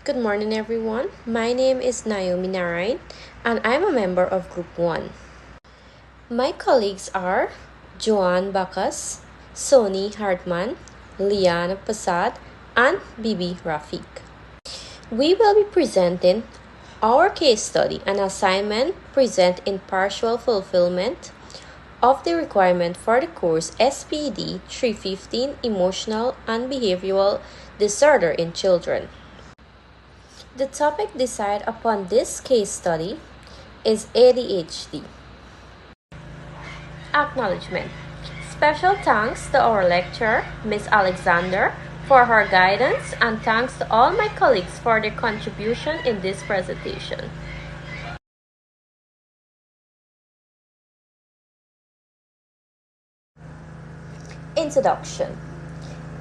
Good morning, everyone. My name is Naomi Narain, and I'm a member of Group 1. My colleagues are Joanne Bacchus, Soni Hartman, Liana Pasad, and Bibi Rafiq. We will be presenting our case study, an assignment present in partial fulfillment of the requirement for the course SPD 315 Emotional and Behavioral Disorder in Children. The topic decided upon this case study is ADHD. Acknowledgement. Special thanks to our lecturer, Ms. Alexander, for her guidance, and thanks to all my colleagues for their contribution in this presentation. Introduction.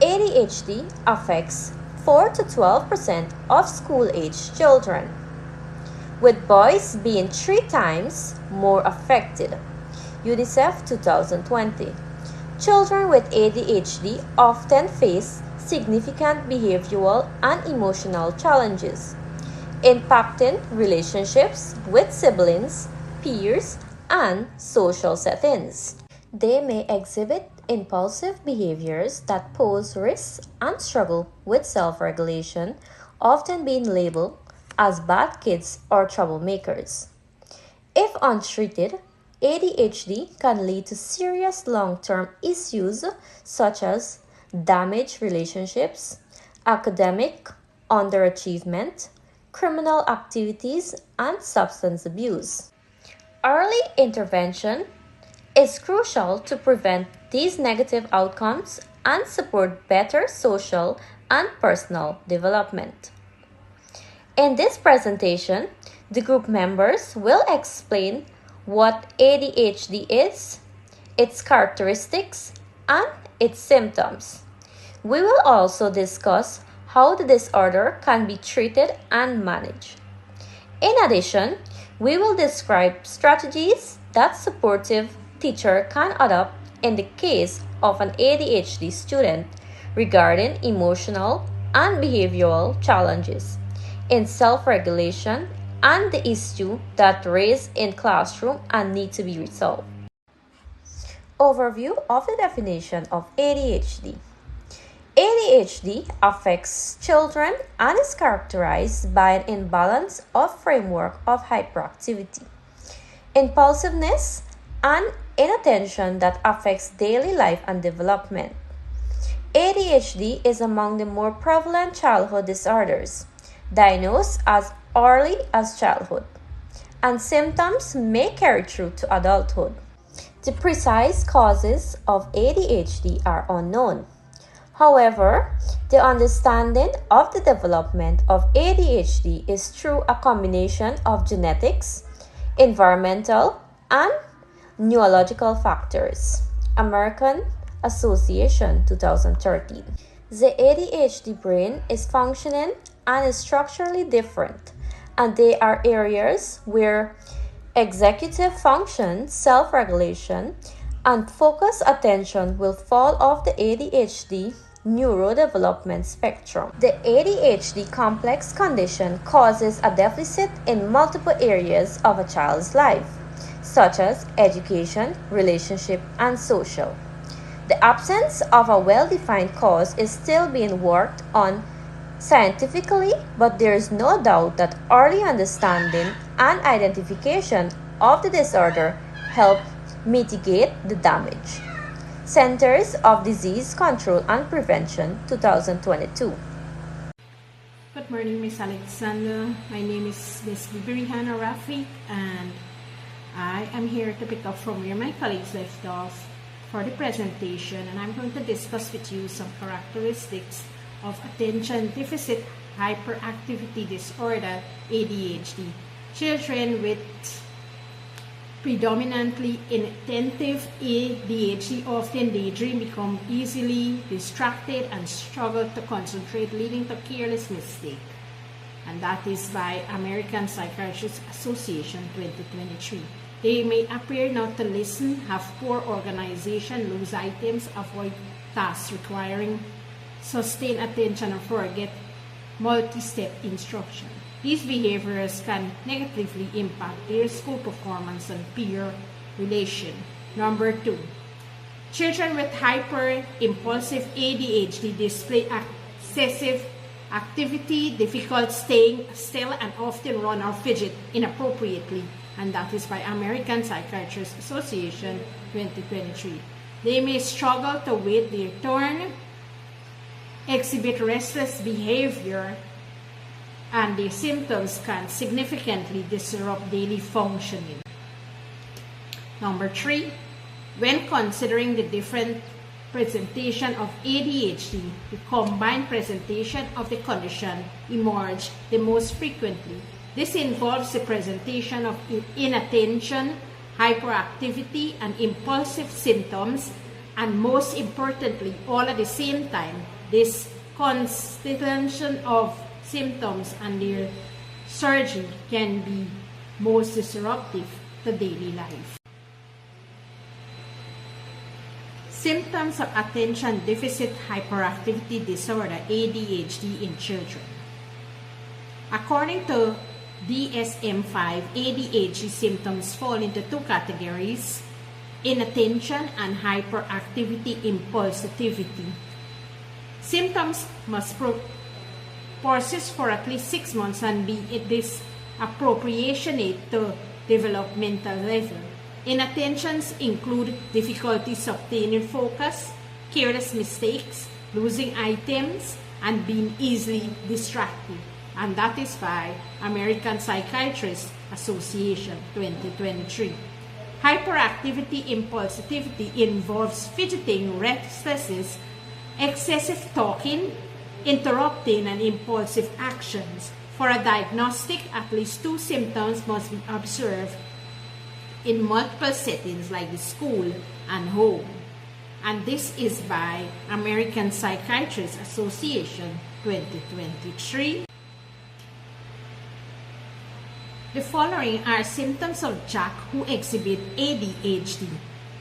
ADHD affects 4 to 12% of school-age children, with boys being 3 times more affected. UNICEF 2020. Children with ADHD often face significant behavioral and emotional challenges, impacting relationships with siblings, peers, and social settings. They may exhibit impulsive behaviors that pose risks and struggle with self-regulation, often being labeled as bad kids or troublemakers. If untreated, ADHD can lead to serious long-term issues such as damaged relationships, academic underachievement, criminal activities, and substance abuse. Early intervention is crucial to prevent these negative outcomes and support better social and personal development. In this presentation, the group members will explain what ADHD is, its characteristics, and its symptoms. We will also discuss how the disorder can be treated and managed. In addition, we will describe strategies that supportive teacher can adopt in the case of an ADHD student regarding emotional and behavioral challenges in self-regulation and the issue that raise in classroom and need to be resolved. Overview of the definition of ADHD. ADHD affects children and is characterized by an imbalance of framework of hyperactivity, impulsiveness, and inattention that affects daily life and development. ADHD is among the more prevalent childhood disorders, diagnosed as early as childhood, and symptoms may carry through to adulthood. The precise causes of ADHD are unknown. However, the understanding of the development of ADHD is through a combination of genetics, environmental, and neurological factors. American Association 2013. The ADHD brain is functioning and is structurally different, and there are areas where executive function, self-regulation, and focused attention will fall off the ADHD neurodevelopment spectrum. The ADHD complex condition causes a deficit in multiple areas of a child's life, such as education, relationship, and social. The absence of a well-defined cause is still being worked on scientifically, but there is no doubt that early understanding and identification of the disorder help mitigate the damage. Centers of Disease Control and Prevention 2022. Good morning, Ms. Alexander. My name is Ms. Behavioural Rafiq, and I am here to pick up from where my colleagues left off for the presentation, and I'm going to discuss with you some characteristics of attention deficit hyperactivity disorder, ADHD. Children with predominantly inattentive ADHD often daydream, become easily distracted, and struggle to concentrate, leading to careless mistake. And that is by American Psychiatrists Association 2023. They may appear not to listen, have poor organization, lose items, avoid tasks requiring sustained attention, and forget multi-step instruction. These behaviors can negatively impact their school performance and peer relation. Number 2, children with hyper-impulsive ADHD display excessive activity, difficult staying still, and often run or fidget inappropriately, and that is by American Psychiatrists Association 2023. They may struggle to wait their turn, exhibit restless behavior, and the symptoms can significantly disrupt daily functioning. Number 3, when considering the different presentation of ADHD, the combined presentation of the condition emerged the most frequently. This involves the presentation of inattention, hyperactivity, and impulsive symptoms, and most importantly, all at the same time. This constellation of symptoms and their surging can be most disruptive to daily life. Symptoms of attention deficit hyperactivity disorder, ADHD, in children. According to DSM-5, ADHD symptoms fall into two categories: inattention and hyperactivity impulsivity. Symptoms must persist for at least 6 months and be disproportionate to developmental level. Inattentions include difficulties obtaining focus, careless mistakes, losing items, and being easily distracted. And that is by American Psychiatrists Association 2023. Hyperactivity impulsivity involves fidgeting, restlessness, excessive talking, interrupting, and impulsive actions. For a diagnostic, at least 2 symptoms must be observed in multiple settings like the school and home. And this is by American Psychiatrists Association 2023. The following are symptoms of Jack who exhibit ADHD.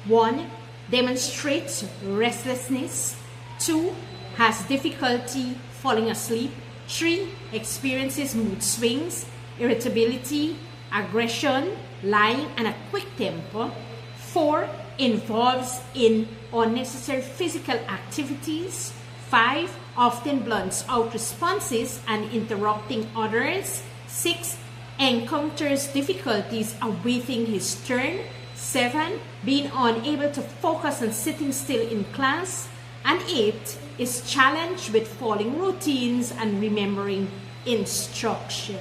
1. Demonstrates restlessness. 2. Has difficulty falling asleep. 3. Experiences mood swings, irritability, aggression, lying, and a quick temper. 4. Involves in unnecessary physical activities. 5. Often blunts out responses and interrupting others. 6. Encounters difficulties awaiting his turn. 7. Being unable to focus on sitting still in class. And 8. Is challenged with following routines and remembering instruction.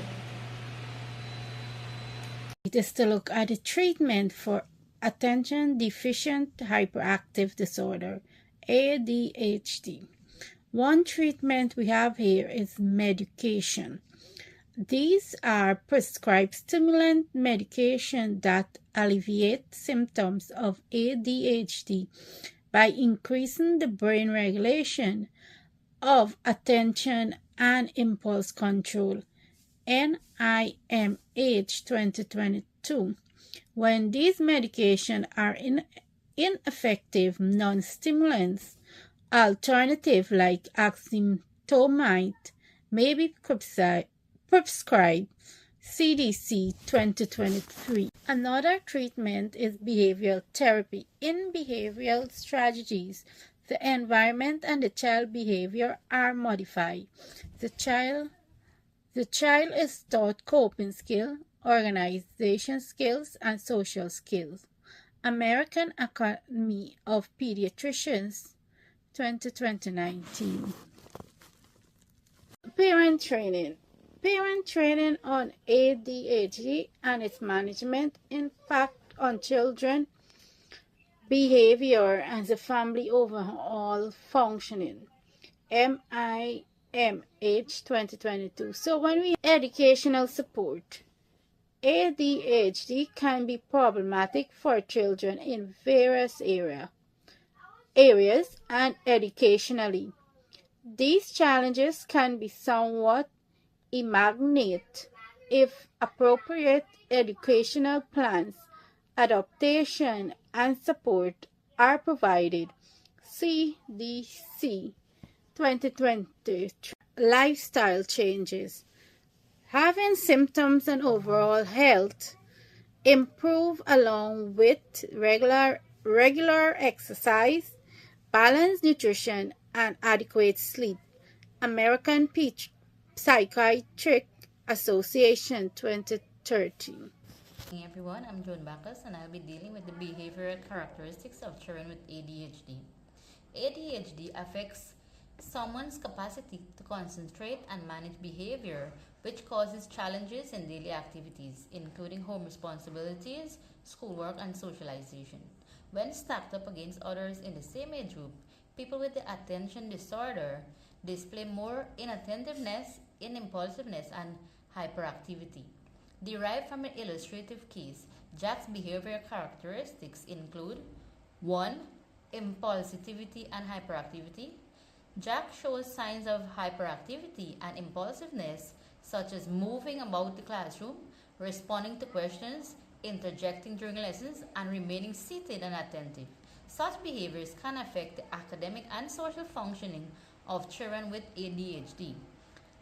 It is to look at the treatment for attention deficient hyperactive disorder, ADHD. One treatment we have here is medication. These are prescribed stimulant medication that alleviate symptoms of ADHD by increasing the brain regulation of attention and impulse control, NIMH 2022. When these medications are ineffective, non-stimulants, alternative like oxytomite may be prescribed, CDC 2023. Another treatment is behavioral therapy. In behavioral strategies, the environment and the child behavior are modified. The child is taught coping skills, organization skills, and social skills. American Academy of Pediatricians 2019. Parent training. Parent training on ADHD and its management impact on children behavior and the family overall functioning. MIMH 2022. So when we educational support, ADHD can be problematic for children in various areas and educationally. These challenges can be somewhat imaginated if appropriate educational plans, adaptation, and support are provided. CDC 2023. lifestyle changes. Having symptoms and overall health improve along with regular exercise, balanced nutrition, and adequate sleep. American Psychiatric Association 2013. Hey everyone, I'm Joan Bacchus and I'll be dealing with the behavioral characteristics of children with ADHD. ADHD affects someone's capacity to concentrate and manage behavior, which causes challenges in daily activities, including home responsibilities, schoolwork, and socialization. When stacked up against others in the same age group, people with the attention disorder display more inattentiveness, impulsiveness, and hyperactivity. Derived from an illustrative case, Jack's behavioral characteristics include 1. Impulsivity and hyperactivity. Jack shows signs of hyperactivity and impulsiveness, such as moving about the classroom, responding to questions, interjecting during lessons, and remaining seated and attentive. Such behaviors can affect the academic and social functioning of children with ADHD.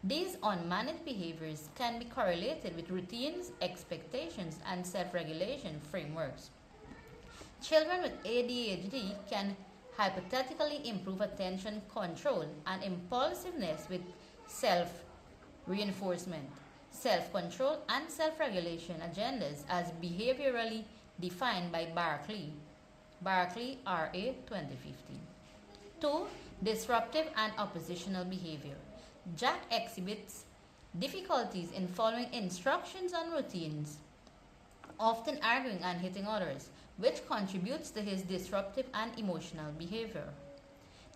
These unmanaged behaviors can be correlated with routines, expectations, and self-regulation frameworks. Children with ADHD can hypothetically improve attention control and impulsiveness with self-reinforcement, self-control, and self-regulation agendas as behaviorally defined by Barkley, R.A. 2015. 2. Disruptive and oppositional behavior. Jack exhibits difficulties in following instructions and routines, often arguing and hitting others, which contributes to his disruptive and emotional behavior.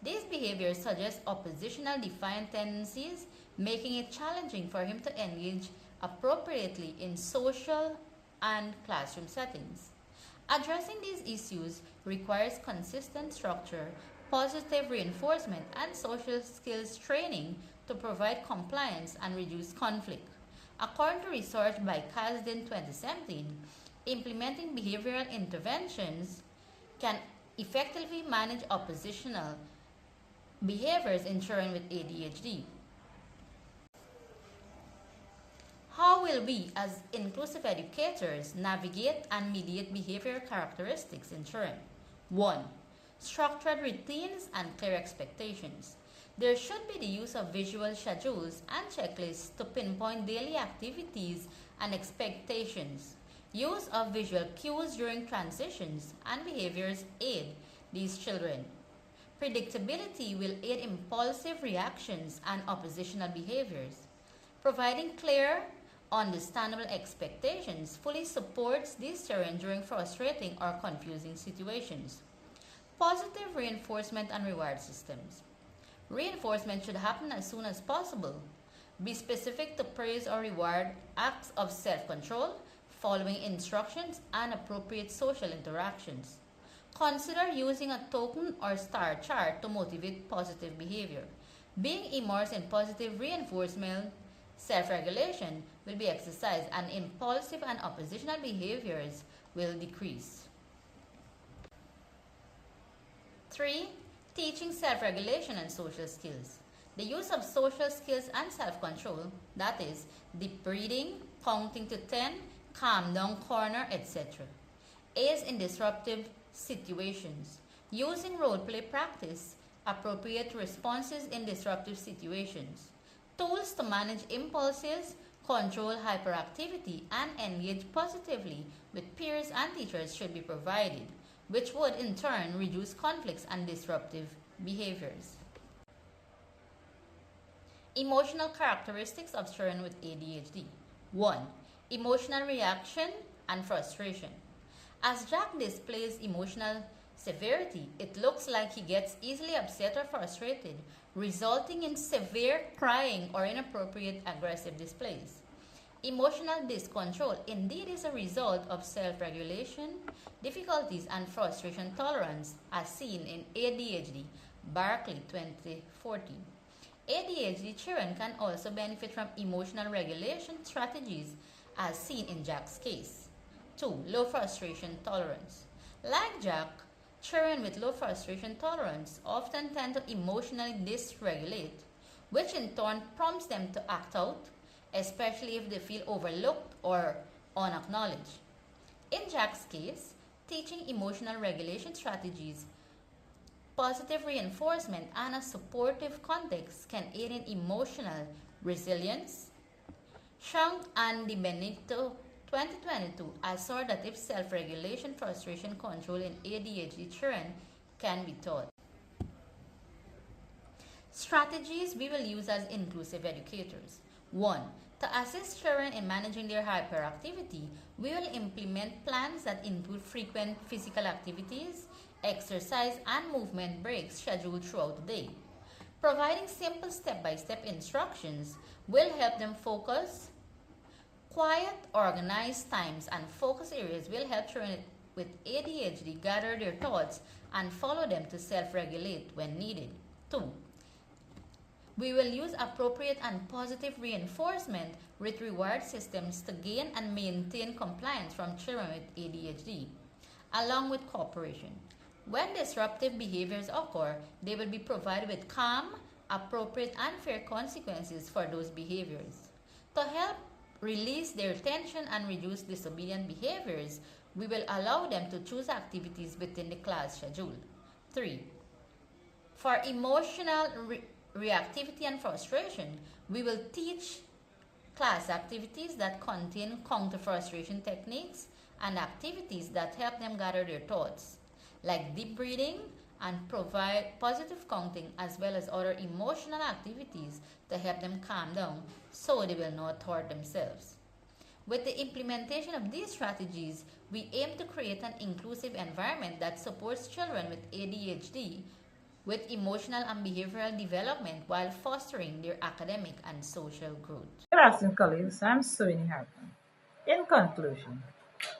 These behaviors suggest oppositional defiant tendencies, making it challenging for him to engage appropriately in social and classroom settings. Addressing these issues requires consistent structure, positive reinforcement, and social skills training to provide compliance and reduce conflict. According to research by Kasdan 2017, implementing behavioral interventions can effectively manage oppositional behaviors in children with ADHD. How will we, as inclusive educators, navigate and mediate behavioral characteristics in children? 1. Structured routines and clear expectations. There should be the use of visual schedules and checklists to pinpoint daily activities and expectations. Use of visual cues during transitions and behaviors aid these children. Predictability will aid impulsive reactions and oppositional behaviors. Providing clear, understandable expectations fully supports these children during frustrating or confusing situations. Positive reinforcement and reward systems. Reinforcement should happen as soon as possible. Be specific to praise or reward acts of self-control, following instructions, and appropriate social interactions. Consider using a token or star chart to motivate positive behavior. Being immersed in positive reinforcement, self-regulation will be exercised and impulsive and oppositional behaviors will decrease. 3. Teaching self-regulation and social skills. The use of social skills and self-control, that is, deep breathing, counting to 10, calm down corner, etc., aids in disruptive situations. Using role-play practice, appropriate responses in disruptive situations. Tools to manage impulses, control hyperactivity, and engage positively with peers and teachers should be provided, which would in turn reduce conflicts and disruptive behaviors. Emotional characteristics of children with ADHD. 1. Emotional reaction and frustration. As Jack displays emotional severity, it looks like he gets easily upset or frustrated, resulting in severe crying or inappropriate aggressive displays. Emotional discontrol indeed is a result of self-regulation, difficulties, and frustration tolerance as seen in ADHD, Barkley 2014. ADHD children can also benefit from emotional regulation strategies as seen in Jack's case. 2. Low frustration tolerance. Like Jack, children with low frustration tolerance often tend to emotionally dysregulate, which in turn prompts them to act out, especially if they feel overlooked or unacknowledged. In Jack's case, teaching emotional regulation strategies, positive reinforcement, and a supportive context can aid in emotional resilience. Shrunk and the Benito 2022 assertive self-regulation, frustration control in ADHD children can be taught. Strategies we will use as inclusive educators. 1. To assist children in managing their hyperactivity, we will implement plans that include frequent physical activities, exercise, and movement breaks scheduled throughout the day. Providing simple step by step instructions will help them focus. Quiet, organized times and focus areas will help children with ADHD gather their thoughts and follow them to self regulate when needed. 2. We will use appropriate and positive reinforcement with reward systems to gain and maintain compliance from children with ADHD, along with cooperation. When disruptive behaviors occur, they will be provided with calm, appropriate, and fair consequences for those behaviors. To help release their tension and reduce disobedient behaviors, we will allow them to choose activities within the class schedule. 3. For emotional reactivity and frustration, we will teach class activities that contain counter frustration techniques and activities that help them gather their thoughts, like deep breathing, and provide positive counting as well as other emotional activities to help them calm down so they will not hurt themselves. With the implementation of these strategies, we aim to create an inclusive environment that supports children with ADHD with emotional and behavioral development while fostering their academic and social growth. Good afternoon, colleagues. I'm Soini Hartman. In conclusion,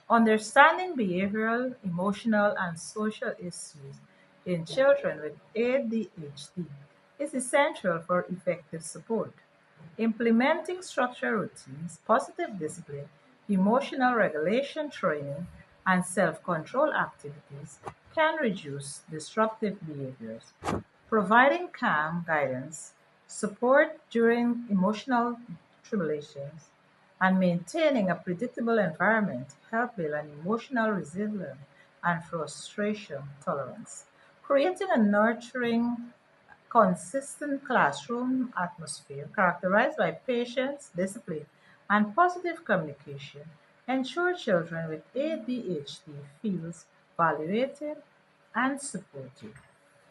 understanding behavioral, emotional, and social issues in children with ADHD is essential for effective support. Implementing structured routines, positive discipline, emotional regulation training, and self control activities can reduce disruptive behaviors. Providing calm guidance, support during emotional tribulations, and maintaining a predictable environment help build an emotional resilience and frustration tolerance. Creating a nurturing, consistent classroom atmosphere characterized by patience, discipline, and positive communication ensure children with ADHD feels valued and supported.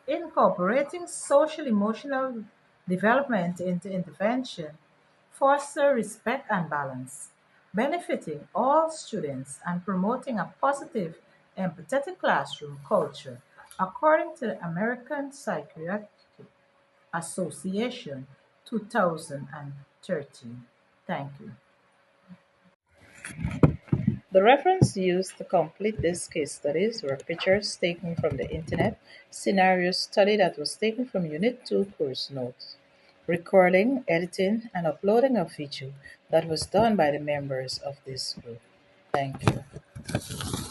Incorporating social emotional development into intervention foster respect and balance, benefiting all students and promoting a positive, empathetic classroom culture, according to the American Psychiatric Association 2013. Thank you. The reference used to complete these case studies were pictures taken from the Internet Scenario Study that was taken from Unit 2 course notes, recording, editing, and uploading of video that was done by the members of this group. Thank you.